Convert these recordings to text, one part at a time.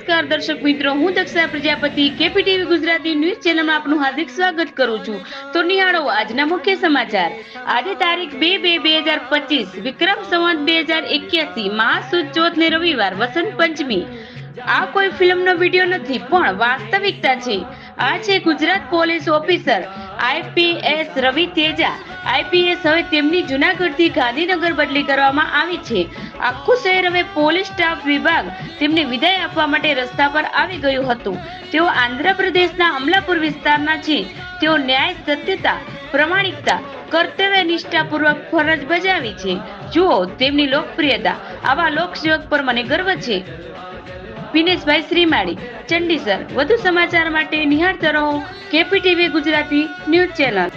નમસ્કાર દર્શક મિત્રો, હું દક્ષા પ્રજાપતિ કેપીટીવી ગુજરાતી ન્યૂઝ ચેનલમાં આપનું હાર્દિક સ્વાગત કરું છું. તો નિહાળો આજના મુખ્ય સમાચાર. આજે તારીખ 2/2/2025 વિક્રમ સંવત 2081 મહાસુદ ચોથ ને રવિવાર વસંત પંચમી. આ કોઈ ફિલ્મનો વિડીયો નથી પણ વાસ્તવિકતા છે. આ છે ગુજરાત પોલીસ ઓફિસર આઈપીએસ રવિ તેજા. આઈપીએસ હવે તેમની જૂનાગઢથી ગાંધીનગર બદલી કરવામાં આવી છે. આખું શહેર હવે પોલીસ સ્ટાફ વિભાગ તેમને વિદાય આપવા માટે રસ્તા પર આવી ગયું હતું. તેઓ આંધ્રપ્રદેશના અમલાપુર વિસ્તારના છે. તેઓ ન્યાય, સત્યતા, પ્રમાણિકતા, કર્તવ્ય નિષ્ઠાપૂર્વક ફરજ બજાવી છે. જુઓ તેમની લોકપ્રિયતા. આવા લોકસેવક પર મને ગર્વ છે. વિનેશભાઈ શ્રીમાળી, ચંડીસર. વધુ સમાચાર માટે નિહાળતા રહો કેપીટીવી ગુજરાતી ન્યૂઝ ચેનલ.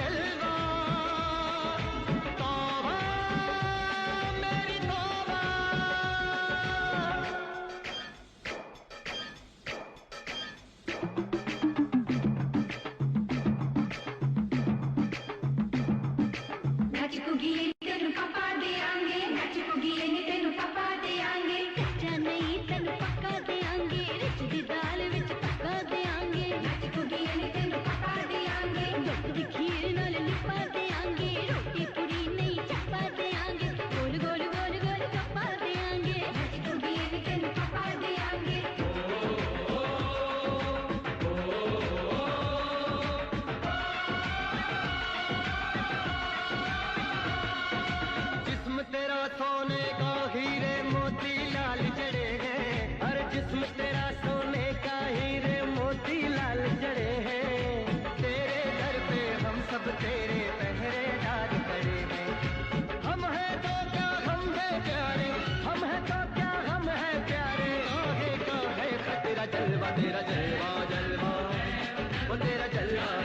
सोने का हीरे मोती लाल जड़े हैं, हर जिस्म तेरा सोने का हीरे मोती लाल जड़े हैं। तेरे दर पे हम सब तेरे पहरेदार खड़े हैं। हम हैं तो क्या हम हैं प्यारे, हम हैं तो क्या हम हैं प्यारे। काहे का है तेरा जलवा जलवा, वो तेरा जलवा